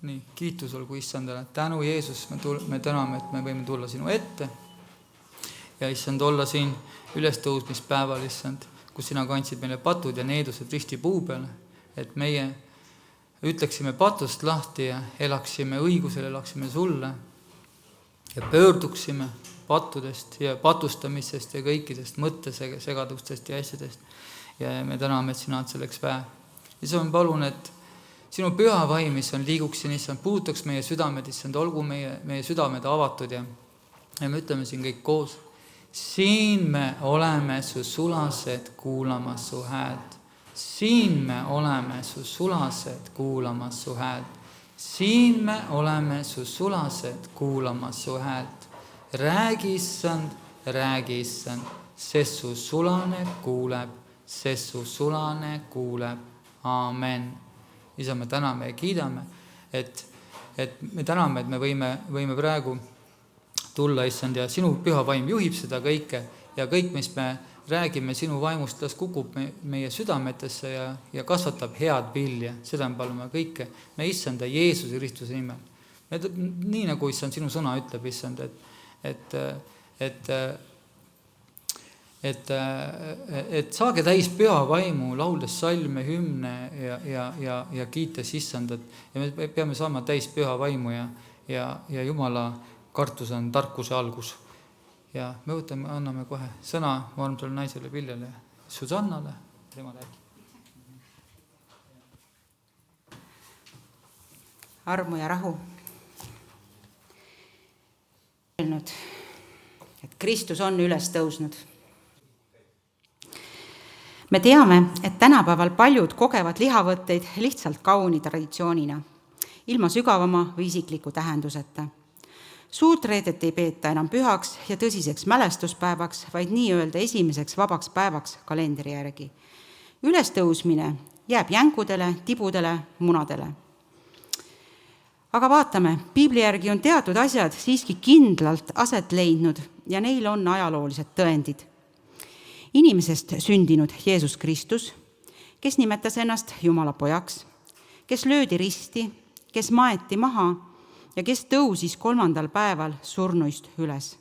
Nii, kiitus olgu Issandale. Tänu Jeesus, me täname, et me võime tulla sinu ette ja Issand olla siin ülestõusmispäeval, Issand, kus sina kandsid meile patud ja needused risti puu peale, et meie ütleksime patust lahti ja elaksime õigusel, elaksime sulle ja pöörduksime pattudest ja patustamisest ja kõikidest mõttesegadustest ja asjadest. Ja me täname, et sina oled selleks väe. Ja ma palun, et sinu püha vaim, Issand, liiguks siin, Issand, puutuks meie südamed, Issand, olgu meie südamed avatud ja me ütleme siin kõik koos. Siin me oleme su sulased kuulamas su häält. Siin me oleme su sulased kuulamas su häält. Siin me oleme su sulased kuulamas su häält. Räägi, Issand, sest su sulane kuuleb, sest su sulane kuuleb. Aamen. Isa, me täname ja kiidame, et me täname, et me võime praegu tulla, Issand, ja sinu püha vaim juhib seda kõike ja kõik, mis me räägime sinu vaimust, las kukub meie südametesse ja kasvatab head vilja. Seda me palume kõike me Issanda Jeesuse Kristuse nimel. Nii nagu, Issand, sinu sõna ütleb, Issand, et saage täis püha vaimu, lauldes salme, hümne ja kiites Issandat. Ja me peame saama täis püha vaimu ja Jumala kartus on tarkuse algus. Ja me anname kohe sõna armsale naisele Viljale Susannale. Tema räägib. Armu ja rahu. Et Kristus on üles tõusnud. Me teame, et tänapäeval paljud kogevad lihavõtteid lihtsalt kauni traditsioonina, ilma sügavama või isikliku tähenduseta. Suurt reedet ei peeta enam pühaks ja tõsiseks mälestuspäevaks, vaid nii-öelda esimeseks vabaks päevaks kalendri järgi. Ülestõusmine jääb jänkudele, tibudele, munadele. Aga vaatame, Piibli järgi on teatud asjad siiski kindlalt aset leidnud ja neil on ajaloolised tõendid. Inimesest sündinud Jeesus Kristus, kes nimetas ennast Jumala pojaks, kes löödi risti, kes maeti maha ja kes tõusis 3. päeval surnuist üles.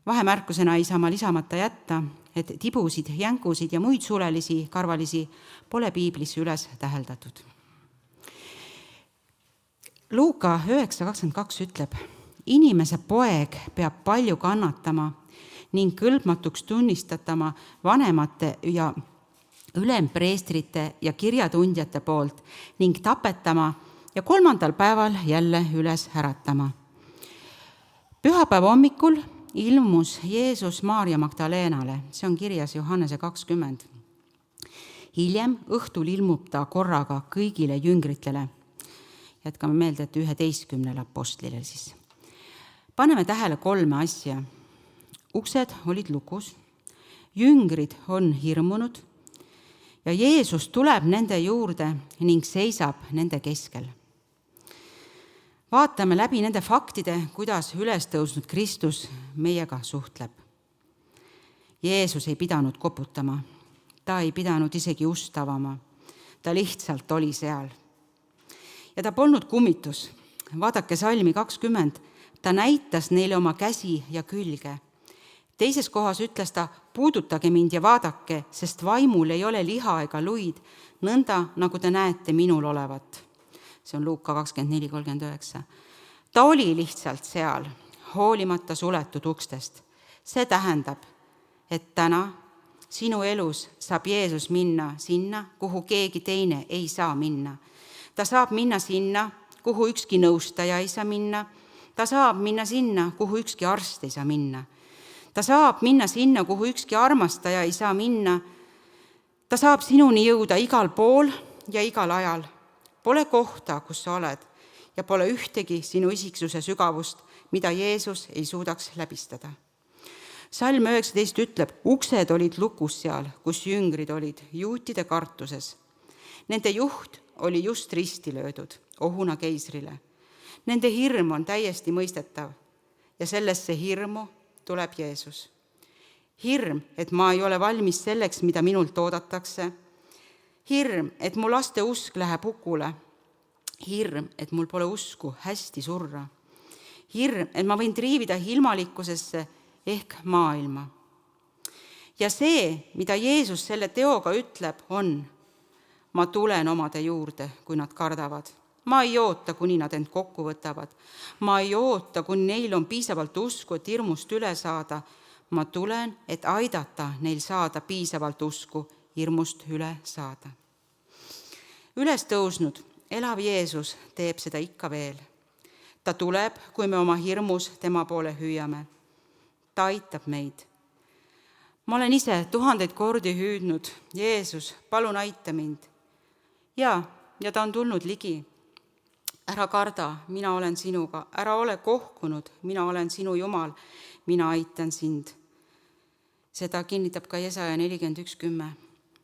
Vahemärkusena ei saa ma lisamata jätta, et tibusid, jänkusid ja muid sulelisi, karvalisi pole Piiblis üles täheldatud. Luuka 9.22 ütleb, inimese poeg peab palju kannatama ning kõlbmatuks tunnistatama vanemate ja ülempreestrite ja kirjatundjate poolt ning tapetama ja 3. päeval jälle üles äratama. Pühapäeva hommikul ilmus Jeesus Maarja Magdalenale, see on kirjas Johannese 20. Hiljem õhtul ilmub ta korraga kõigile jüngritele. Jätkame meelde, et 11 apostlile siis. Paneme tähele 3 asja. Uksed olid lukus, jüngrid on hirmunud ja Jeesus tuleb nende juurde ning seisab nende keskel. Vaatame läbi nende faktide, kuidas üles tõusnud Kristus meiega suhtleb. Jeesus ei pidanud koputama, ta ei pidanud isegi ust avama, ta lihtsalt oli seal. Ja ta polnud kummitus. Vaadake salmi 20, ta näitas neile oma käsi ja külge. Teises kohas ütles ta, puudutage mind ja vaadake, sest vaimul ei ole liha ega luid, nõnda nagu te näete minul olevat. See on Luuka 24.39. Ta oli lihtsalt seal, hoolimata suletud ukstest. See tähendab, et täna sinu elus saab Jeesus minna sinna, kuhu keegi teine ei saa minna. Ta saab minna sinna, kuhu ükski nõustaja ei saa minna. Ta saab minna sinna, kuhu ükski arst ei saa minna. Ta saab minna sinna, kuhu ükski armastaja ei saa minna. Ta saab sinuni jõuda igal pool ja igal ajal. Pole kohta, kus sa oled ja pole ühtegi sinu isiksuse sügavust, mida Jeesus ei suudaks läbistada. Salm 19 ütleb, uksed olid lukus seal, kus jüngrid olid, juutide kartuses. Nende juht oli just risti löödud, ohuna keisrile. Nende hirm on täiesti mõistetav ja sellesse hirmu tuleb Jeesus. Hirm, et ma ei ole valmis selleks, mida minult oodatakse. Hirm, et mu laste usk läheb hukule. hirm, et mul pole usku hästi surra. Hirm, et ma võin triivida ilmalikkusesse ehk maailma. Ja see, mida Jeesus selle teoga ütleb, on: ma tulen omade juurde, kui nad kardavad. Ma ei oota, kuni nad end kokku võtavad. Ma ei oota, kuni neil on piisavalt usku, et hirmust üle saada. Ma tulen, et aidata neil saada piisavalt usku hirmust üle saada. Üles tõusnud elav Jeesus teeb seda ikka veel. Ta tuleb, kui me oma hirmus tema poole hüüame. Ta aitab meid. Ma olen ise 1000 kordi hüüdnud: Jeesus, palun aita mind. Ja ta on tulnud ligi. Ära karda, mina olen sinuga. Ära ole kohkunud, mina olen sinu Jumal. Mina aitan sind. Seda kinnitab ka Jesaja 41:10.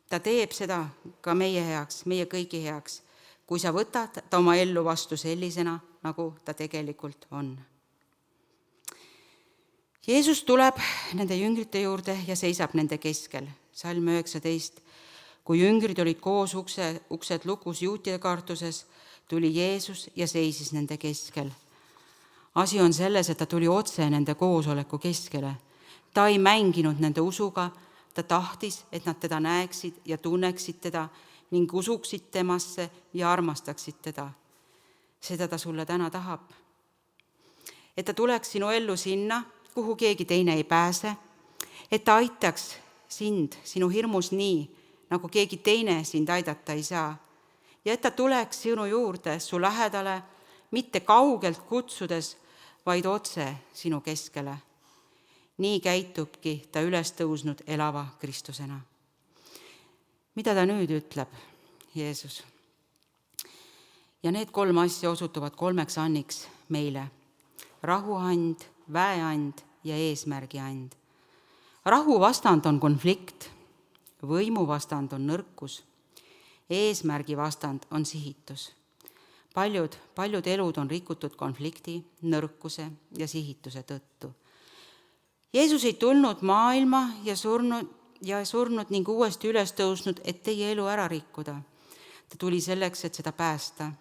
Ta teeb seda ka meie heaks, meie kõigi heaks, kui sa võtad ta oma ellu vastu sellisena, nagu ta tegelikult on. Jeesus tuleb nende jüngrite juurde ja seisab nende keskel. Salm 19. Kui jüngrid olid koos uksed lukus juutide kartuses, tuli Jeesus ja seisis nende keskel. Asi on selles, et ta tuli otse nende koosoleku keskele. Ta ei mänginud nende usuga, ta tahtis, et nad teda näeksid ja tunneksid teda ning usuksid temasse ja armastaksid teda. Seda ta sulle täna tahab. Et ta tuleks sinu ellu sinna, kuhu keegi teine ei pääse, et ta aitaks sind sinu hirmus nii, nagu keegi teine sind aidata ei saa, ja et ta tuleks sinu juurde, su lähedale, mitte kaugelt kutsudes, vaid otse sinu keskele. Nii käitubki ta üles tõusnud elava Kristusena. Mida ta nüüd ütleb, Jeesus? Ja need 3 asja osutuvad 3 anniks meile: rahuand, väeand ja eesmärgi and. Rahu vastand on konflikt, võimu vastand on nõrkus, eesmärgi vastand on sihitus. Paljud elud on rikutud konflikti, nõrkuse ja sihituse tõttu. Jeesus ei tulnud maailma ja surnud ning uuesti üles tõusnud, et teie elu ära rikkuda. Ta tuli selleks, et seda päästa.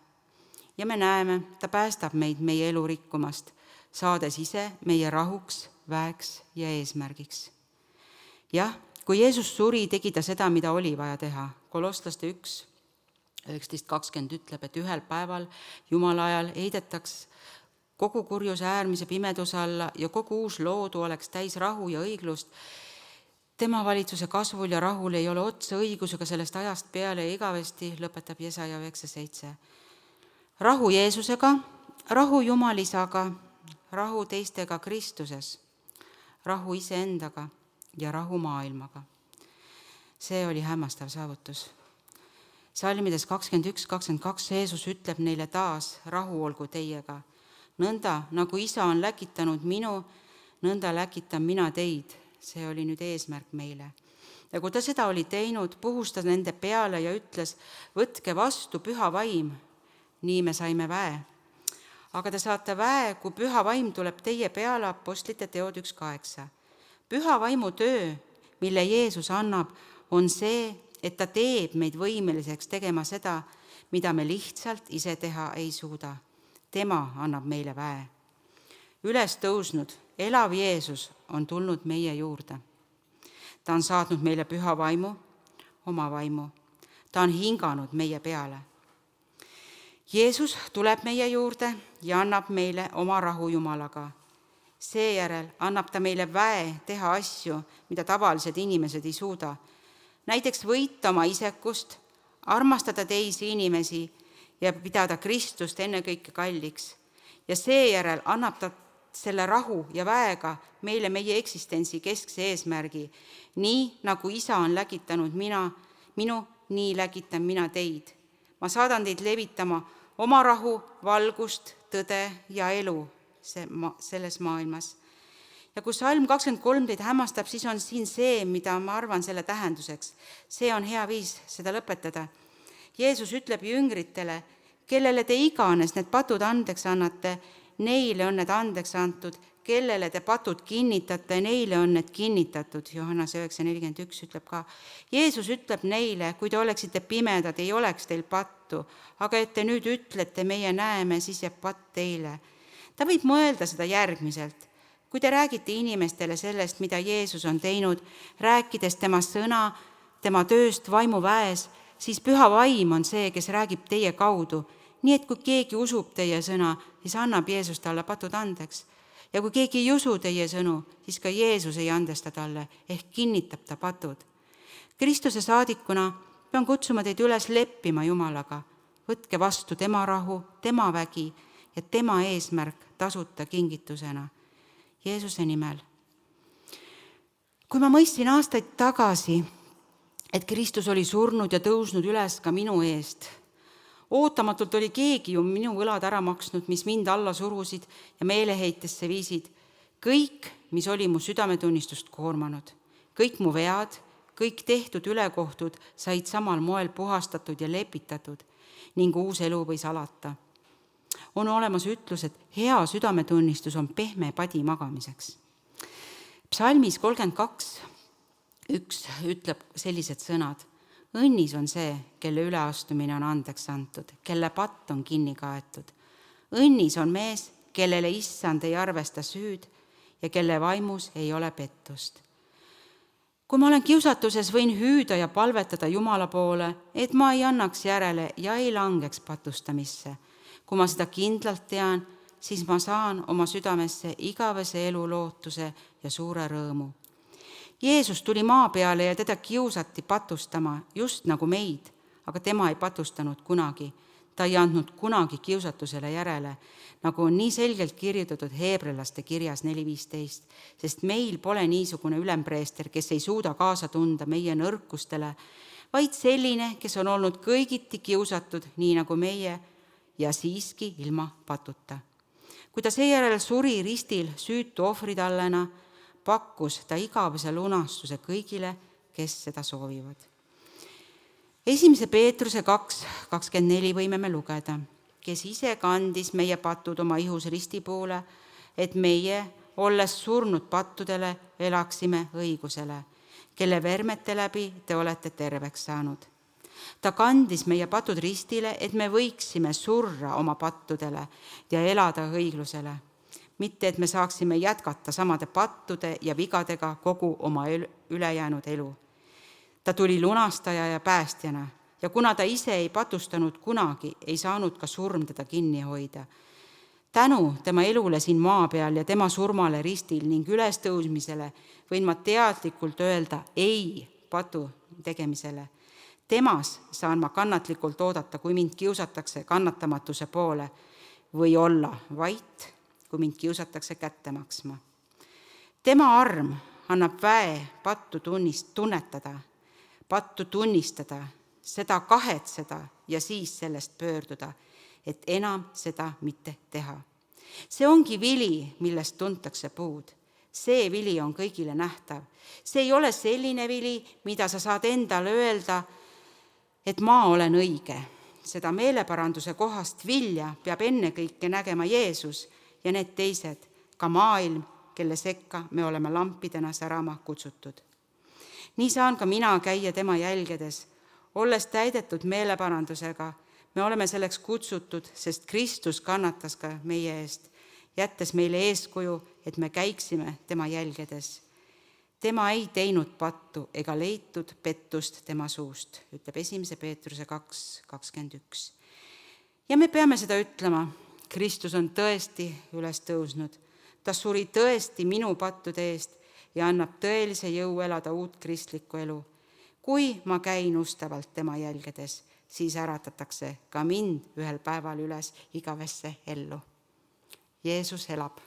Ja me näeme, ta päästab meid meie elu rikkumast, saades ise meie rahuks, väeks ja eesmärgiks. Jah, kui Jeesus suri, tegi ta seda, mida oli vaja teha. Kolosslaste 1:19-20 ütleb, et ühel päeval Jumala ajal heidetaks kogu kurjuse äärmise pimeduse alla ja kogu uus loodu oleks täis rahu ja õiglust. Tema valitsuse kasvul ja rahul ei ole otsa õigusega sellest ajast peale ja igavesti, lõpetab Jesaja 9:7. Rahu Jeesusega, rahu Jumalisaga, rahu teistega Kristuses, rahu iseendaga ja rahu maailmaga. See oli hämmastav saavutus. Salmides 21-22 Jeesus ütleb neile taas: rahu olgu teiega. Nõnda, nagu isa on läkitanud minu, nõnda läkitan mina teid. See oli nüüd eesmärk meile. Ja kui ta seda oli teinud, puhus ta nende peale ja ütles: võtke vastu püha vaim. Nii me saime väe. Aga te saate väe, kui püha vaim tuleb teie peale, Apostlite teod 1:8. Püha vaimu töö, mille Jeesus annab, on see, et ta teeb meid võimeliseks tegema seda, mida me lihtsalt ise teha ei suuda. Tema annab meile väe. Üles tõusnud, elav Jeesus on tulnud meie juurde. Ta on saatnud meile püha vaimu, oma vaimu. Ta on hinganud meie peale. Jeesus tuleb meie juurde ja annab meile oma rahu Jumalaga. Seejärel annab ta meile väe teha asju, mida tavalised inimesed ei suuda. Näiteks võita oma isekust, armastada teisi inimesi ja pidada Kristust ennekõike kalliks. Ja seejärel annab ta selle rahu ja väega meile meie eksistentsi keskse eesmärgi. Nii nagu isa on läkitanud minu, nii läkitan mina teid. Ma saadan teid levitama oma rahu, valgust, tõde ja elu selles maailmas. Ja kui Salm 23 teid hämmastab, siis on siin see, mida ma arvan selle tähenduseks. See on hea viis seda lõpetada. Jeesus ütleb jüngritele: kellele te iganes need patud andeks annate, neile on need andeks antud, kellele te patud kinnitate, neile on need kinnitatud. Johannes 9:41 ütleb ka. Jeesus ütleb neile: kui te oleksite pimedad, ei oleks teil pattu, pattu, aga et te nüüd ütlete, meie näeme, siis jääb patt teile. Ta võib mõelda seda järgmiselt. Kui te räägite inimestele sellest, mida Jeesus on teinud, rääkides tema sõna, tema tööst vaimuväes, siis püha vaim on see, kes räägib teie kaudu. Nii et kui keegi usub teie sõna, siis annab Jeesus talle patud andeks. Ja kui keegi ei usu teie sõnu, siis ka Jeesus ei andesta talle, ehk kinnitab ta patud. Kristuse saadikuna pean kutsuma teid üles leppima Jumalaga. Võtke vastu tema rahu, tema vägi ja tema eesmärk tasuta kingitusena. Jeesuse nimel. Kui ma mõistsin aastaid tagasi, et Kristus oli surnud ja tõusnud üles ka minu eest, ootamatult oli keegi ju minu võlad ära maksnud, mis mind alla surusid ja meeleheitesse viisid. Kõik, mis oli mu südametunnistust koormanud, kõik mu vead, kõik tehtud ülekohtud said samal moel puhastatud ja lepitatud ning uus elu võis alata. On olemas ütlus, et hea südametunnistus on pehme padi magamiseks. Psalmis 32:1 ütleb sellised sõnad. Õnnis on see, kelle üleastumine on andeks antud, kelle patt on kinni kaetud. Õnnis on mees, kellele issand ei arvesta süüd ja kelle vaimus ei ole pettust. Kui ma olen kiusatuses, võin hüüda ja palvetada Jumala poole, et ma ei annaks järele ja ei langeks patustamisse. Kui ma seda kindlalt tean, siis ma saan oma südamesse igavese elu lootuse ja suure rõõmu. Jeesus tuli maa peale ja teda kiusati patustama just nagu meid, aga tema ei patustanud kunagi. Ta ei andnud kunagi kiusatusele järele, nagu on nii selgelt kirjutatud Heebrealaste kirjas 4:15, sest meil pole niisugune ülempreester, kes ei suuda kaasa tunda meie nõrkustele, vaid selline, kes on olnud kõigiti kiusatud, nii nagu meie, ja siiski ilma patuta. Kui ta seejärel suri ristil süütu ohvritallena, pakkus ta igavese lunastuse kõigile, kes seda soovivad. 1. Peetruse 2:24 võime me lugeda, kes ise kandis meie patud oma ihus risti poole, et meie, olles surnud pattudele, elaksime õigusele, kelle vermete läbi te olete terveks saanud. Ta kandis meie patud ristile, et me võiksime surra oma pattudele ja elada õiglusele. Mitte, et me saaksime jätkata samade pattude ja vigadega kogu oma ülejäänud elu. Ta tuli lunastaja ja päästjana ja kuna ta ise ei patustanud kunagi, ei saanud ka surm teda kinni hoida. Tänu tema elule siin maa peal ja tema surmale ristil ning ülestõusmisele võin ma teadlikult öelda ei patu tegemisele. Temas saan ma kannatlikult oodata, kui mind kiusatakse kannatamatuse poole või olla vait, kui mind kiusatakse kätte maksma. Tema arm annab väe pattu tunnetada, pattu tunnistada, seda kahetseda ja siis sellest pöörduda, et enam seda mitte teha. See ongi vili, millest tuntakse puud. See vili on kõigile nähtav. See ei ole selline vili, mida sa saad endale öelda, et ma olen õige. Seda meeleparanduse kohast vilja peab ennekõike nägema Jeesus ja need teised, ka maailm, kelle sekka me oleme lampidena särama kutsutud. Nii saan ka mina käia tema jälgedes, olles täidetud meeleparandusega. Me oleme selleks kutsutud, sest Kristus kannatas ka meie eest, jättes meile eeskuju, et me käiksime tema jälgedes. Tema ei teinud pattu ega leitud pettust tema suust, ütleb 1. Peetruse 2:21. Ja me peame seda ütlema. Kristus on tõesti üles tõusnud. Ta suri tõesti minu pattude eest ja annab tõelise jõu elada uut kristlikku elu. Kui ma käin ustavalt tema jälgedes, siis äratatakse ka mind ühel päeval üles igavesse ellu. Jeesus elab.